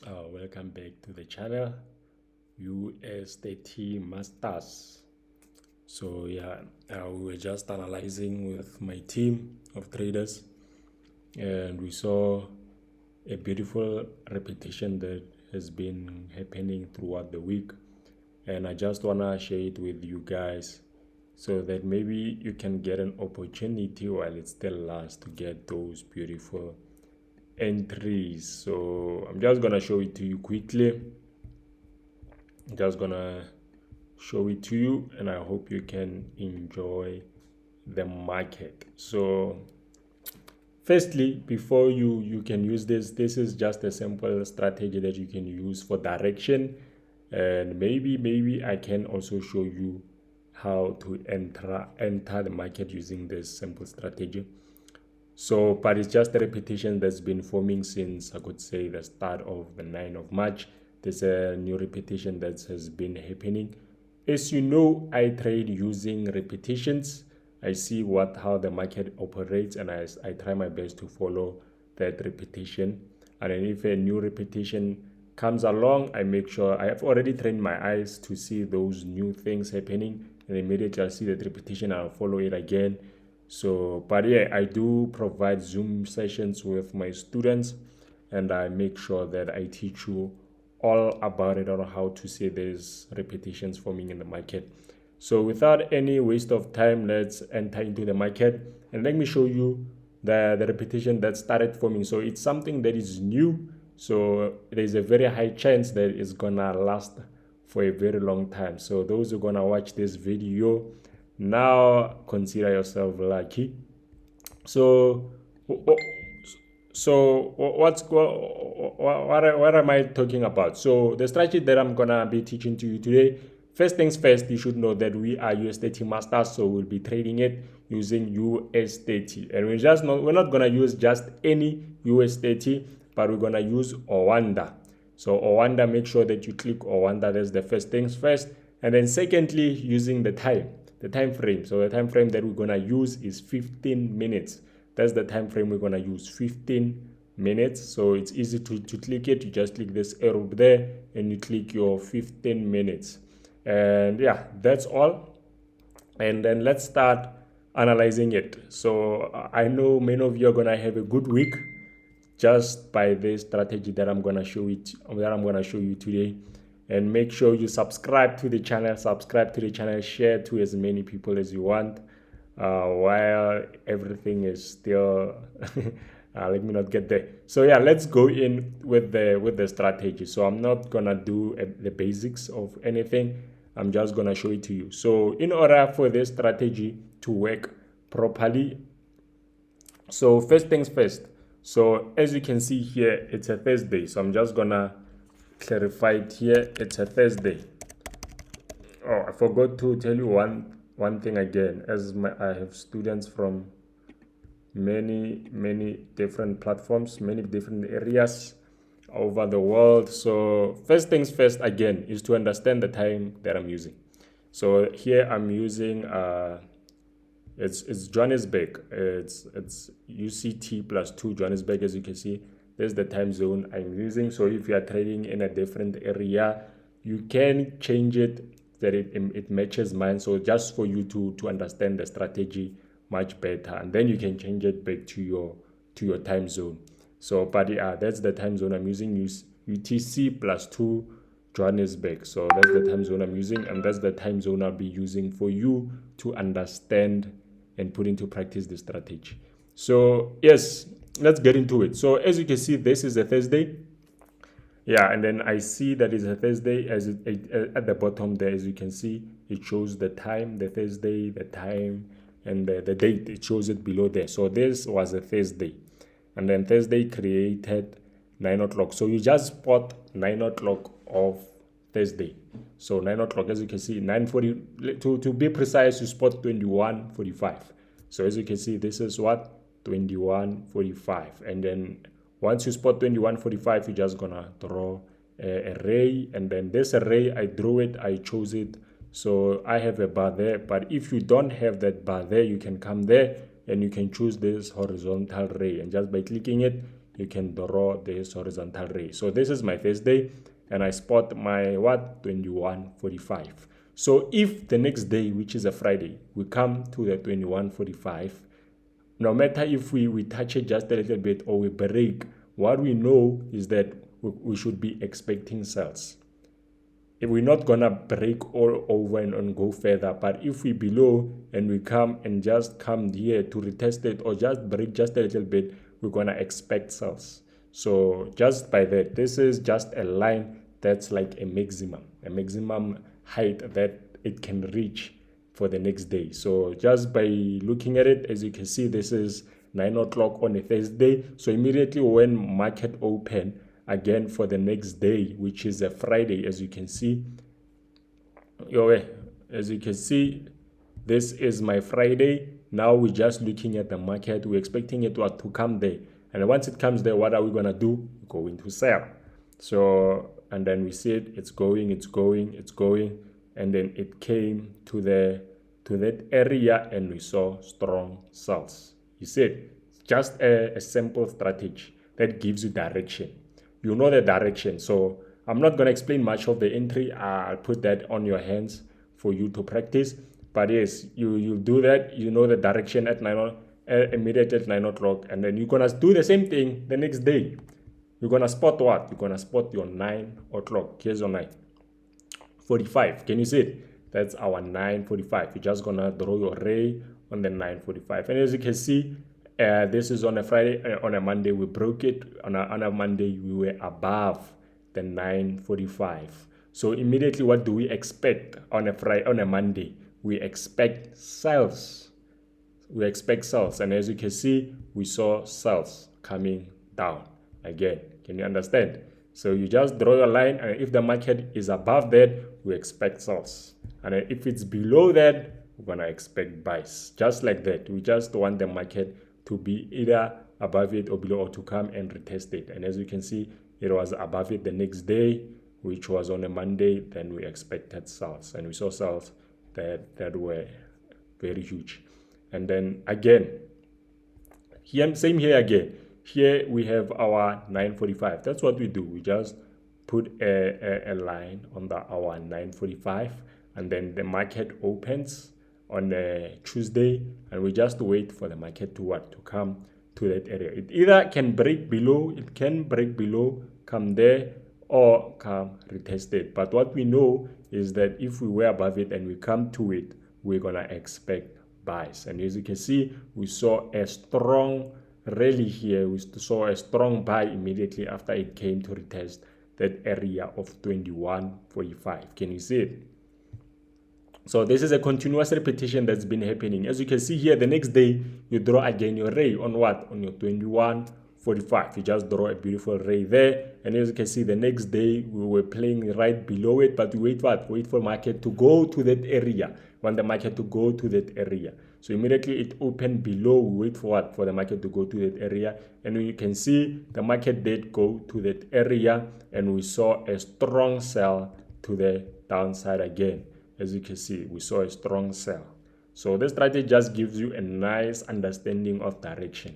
Welcome back to the channel, US30 Masters. We were just analyzing with my team of traders, and we saw a beautiful repetition that has been happening throughout the week. And I just want to share it with you guys so that maybe you can get an opportunity while it still lasts to get those beautiful entries. So I'm just gonna show it to you quickly. I'm just gonna show it to you, and I hope you can enjoy the market. So firstly, before you can use this is just a simple strategy that you can use for direction, and maybe I can also show you how to enter the market using this simple strategy. So, but it's just a repetition that's been forming since, I could say, the start of the 9th of March. There's a new repetition that has been happening. As you know, I trade using repetitions. I see how the market operates, and I try my best to follow that repetition. And then if a new repetition comes along, I make sure I have already trained my eyes to see those new things happening, and immediately I see that repetition, I'll follow it again. So, but yeah, I do provide Zoom sessions with my students, and I make sure that I teach you all about it, on how to see these repetitions forming in the market. So without any waste of time, let's enter into the market, and let me show you the repetition that started forming. So it's something that is new, so there's a very high chance that it's gonna last for a very long time. So those who are gonna watch this video now, consider yourself lucky. So what am I talking about? So the strategy that I'm gonna be teaching to you today, first things first, you should know that we are US30 masters, so we'll be trading it using US30, and we're not gonna use just any US30, but we're gonna use Owanda. So Owanda, make sure that you click Owanda. That's the first things first. And then secondly, using the time frame. So the time frame that we're gonna use is 15 minutes. That's the time frame we're gonna use, 15 minutes. So it's easy to click it. You just click this arrow there and you click your 15 minutes. And yeah, that's all. And then let's start analyzing it. So I know many of you are gonna have a good week just by this strategy that I'm gonna show you today. And make sure you subscribe to the channel, share to as many people as you want, while everything is still let me not get there. So yeah, let's go in with the strategy. So I'm not gonna do the basics of anything. I'm just gonna show it to you. So in order for this strategy to work properly, so first things first. So as you can see here, it's a Thursday. So I'm just gonna clarify it here. It's a Thursday. Oh, I forgot to tell you one thing again. I have students from many different platforms, many different areas over the world. So first things first again is to understand the time that I'm using. So here I'm using it's Johannesburg. It's UCT +2 Johannesburg. As you can see, there's the time zone I'm using. So if you are trading in a different area, you can change it that it matches mine. So just for you to understand the strategy much better, and then you can change it back to your time zone. So but yeah, that's the time zone I'm using. Use UTC +2 Johannesburg. So that's the time zone I'm using, and that's the time zone I'll be using for you to understand and put into practice the strategy. So yes, let's get into it. So as you can see, this is a Thursday. Yeah, and then I see that it's a Thursday. At the bottom there, as you can see, it shows the time, the Thursday, the time, and the date. It shows it below there. So this was a Thursday, and then Thursday created 9 o'clock. So you just spot 9 o'clock of Thursday. So 9 o'clock, as you can see, 9:40. To be precise, you spot 21:45. So as you can see, this is what 21:45, and then once you spot 21:45, you're just gonna draw a ray, and then this array, I drew it, I chose it. So I have a bar there, but if you don't have that bar there, you can come there and you can choose this horizontal ray, and just by clicking it, you can draw this horizontal ray. So this is my Thursday, and I spot my what? 21.45. So if the next day, which is a Friday, we come to the 21.45, no matter if we touch it just a little bit or we break, what we know is that we should be expecting sales. If we're not gonna break all over and go further, but if we below and we come and just come here to retest it or just break just a little bit, we're gonna expect sales. So just by that, this is just a line that's like a maximum height that it can reach for the next day. So just by looking at it, as you can see, this is 9 o'clock on a Thursday. So immediately when market open again for the next day, which is a Friday, as you can see, this is my Friday. Now we're just looking at the market. We're expecting it to come there. And once it comes there, what are we going to do? We're going to sell. So, and then we see it's going. And then it came to that area and we saw strong sales. You see, just a simple strategy that gives you direction. You know the direction. So I'm not going to explain much of the entry. I'll put that on your hands for you to practice. But yes, you do that. You know the direction at immediately at 9 o'clock. And then you're going to do the same thing the next day. You're going to spot what? You're going to spot your 9 o'clock. Here's your 9:45. Can you see it? That's our 9:45. You're just going to draw your ray on the 9:45. And as you can see, this is on a Friday. On a Monday, we broke it. On a Monday, we were above the 9:45. So immediately, what do we expect on a Friday? On a Monday, we expect sales. And as you can see, we saw sales coming down again. Can you understand? So you just draw your line, and if the market is above that, we expect sales. And if it's below that, we're gonna expect buys. Just like that. We just want the market to be either above it or below, or to come and retest it. And as you can see, it was above it the next day, which was on a Monday. Then we expected sales, and we saw sales that were very huge. And then again, same here again. Here we have our 9:45. That's what we do. We just put a line on our 9:45, and then the market opens on a Tuesday, and we just wait for the market to come to that area. It either can break below, come there, or come retest it. But what we know is that if we were above it and we come to it, we're gonna expect buys. And as you can see, we saw a strong rally here. We saw a strong buy immediately after it came to retest that area of 21.45. Can you see it? So this is a continuous repetition that's been happening. As you can see here, the next day you draw again your ray on what? On your 21.45. You just draw a beautiful ray there. And as you can see, the next day we were playing right below it, but we wait for market to go to that area. Want the market to go to that area. So immediately it opened below. We wait for what? For the market to go to that area. And you can see the market did go to that area, and we saw a strong sell to the downside again. As you can see, we saw a strong sell. So this strategy just gives you a nice understanding of direction.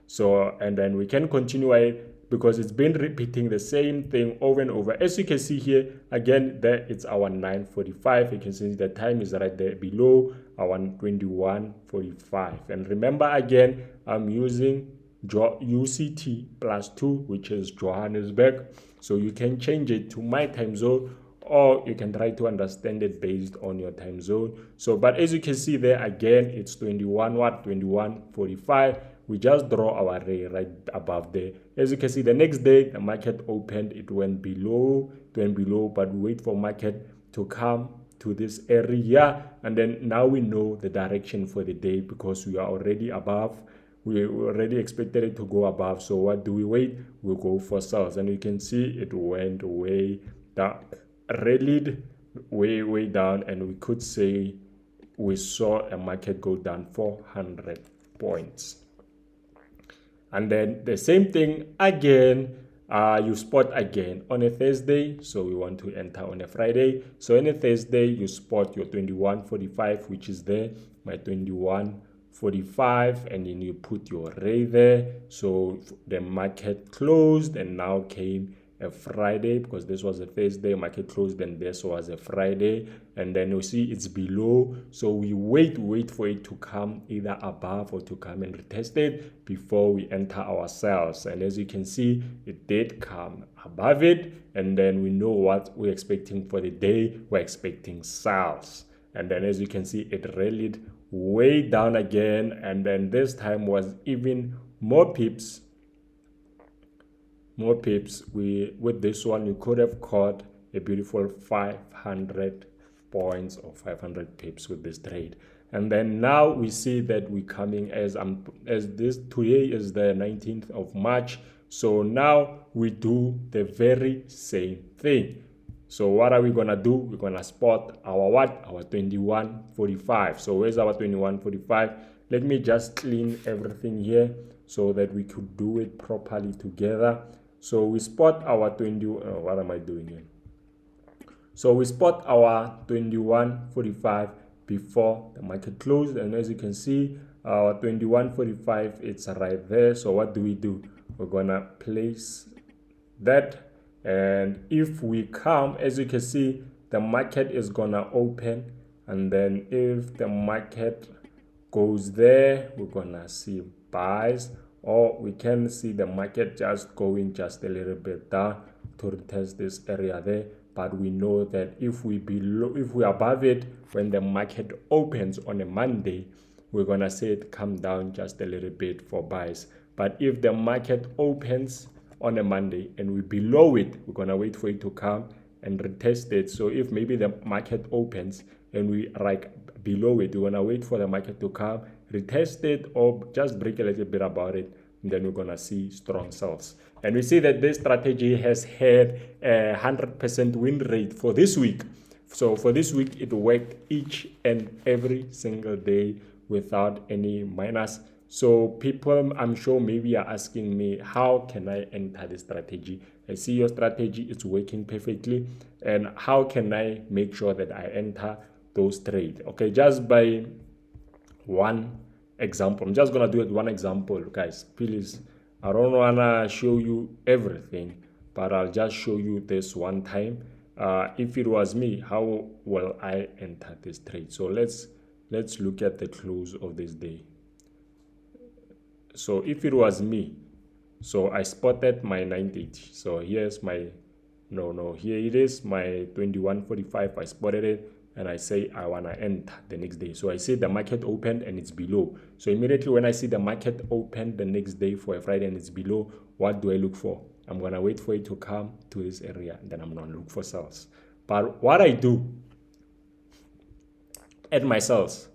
So, and then we can continue it because it's been repeating the same thing over and over. As you can see here, again, there it's our 9:45. You can see the time is right there below our 21:45. And remember, again, I'm using UCT +2, which is Johannesburg. So you can change it to my time zone, or you can try to understand it based on your time zone. So, but as you can see there, again, it's 21:45. We just draw our ray right above there. As you can see, the next day, the market opened, it went below, but we wait for market to come to this area. And then now we know the direction for the day because we are already above. We already expected it to go above. So what do we wait? We'll go for sales. And you can see it went way down, rallied way down, and we could say we saw a market go down 400 points. And then the same thing again, you spot again on a Thursday. So we want to enter on a Friday. So on a Thursday, you spot your 21:45, which is there, my 21:45. 45, and then you put your rate there. So the market closed, and now came a Friday, because this was a Thursday, market closed, and this was a Friday, and then you see it's below. So we wait for it to come either above or to come and retest it before we enter our sales. And as you can see, it did come above it, and then we know what we're expecting for the day. We're expecting sales, and then as you can see, it rallied way down again, and then this time was even more pips. With this one, you could have caught a beautiful 500 points or 500 pips with this trade. And then now we see that we're coming as this today is the 19th of March. So now we do the very same thing. So what are we gonna do? We're gonna spot our what? Our 21.45. So where's our 21.45? Let me just clean everything here so that we could do it properly together. So we spot our what am I doing here? So we spot our 21.45 before the market closed, and as you can see, our 21.45, it's right there. So what do? We're gonna place that, and if we come, as you can see, the market is gonna open, and then if the market goes there, we're gonna see buys, or we can see the market just going just a little bit down to retest this area there. But we know that if we above it when the market opens on a Monday, we're gonna see it come down just a little bit for buys. But if the market opens on a Monday and we below it, we're gonna wait for it to come and retest it. So if maybe the market opens and we like below it, we're gonna wait for the market to come, retest it, or just break a little bit about it, and then we're gonna see strong sales. And we see that this strategy has had a 100% win rate for this week. So for this week, it worked each and every single day without any minus. So people, I'm sure, maybe are asking me, how can I enter this strategy? I see your strategy is working perfectly, and how can I make sure that I enter those trades? Okay, just by one example, I'm just gonna do it one example, guys. Please, I don't wanna show you everything, but I'll just show you this one time. If it was me, how will I enter this trade? So let's look at the close of this day. So if it was me, so I spotted my 980. So here's my here it is, my 21.45. I spotted it, and I say I wanna enter the next day. So I see the market opened and it's below. So immediately when I see the market open the next day for a Friday and it's below, what do I look for? I'm gonna wait for it to come to this area, and then I'm gonna look for sales. But what I do at my sales,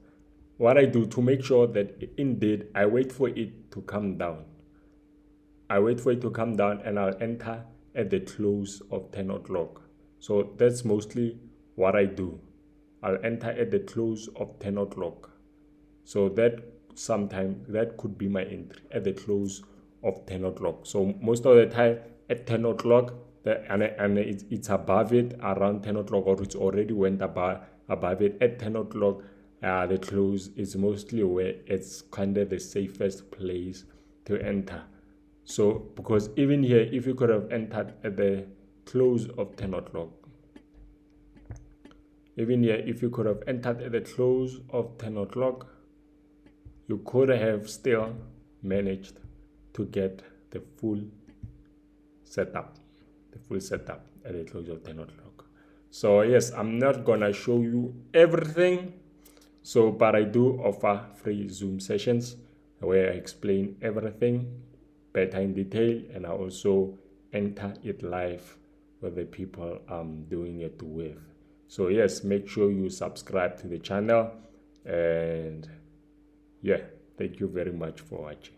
what I do to make sure that indeed I wait for it to come down. I wait for it to come down, and I'll enter at the close of 10 o'clock. So that's mostly what I do. I'll enter at the close of 10 o'clock. So that sometime that could be my entry at the close of 10 o'clock. So most of the time at 10 o'clock, and it's above it around 10 o'clock, or it's already went above it at 10 o'clock. The close is mostly where it's kind of the safest place to enter. So because even here, if you could have entered at the close of 10 o'clock, even here, if you could have entered at the close of 10 o'clock, you could have still managed to get the full setup at the close of 10 o'clock. So yes, I'm not gonna show you everything. So, but I do offer free Zoom sessions where I explain everything better in detail, and I also enter it live with the people I'm doing it with. So yes, make sure you subscribe to the channel, and yeah, thank you very much for watching.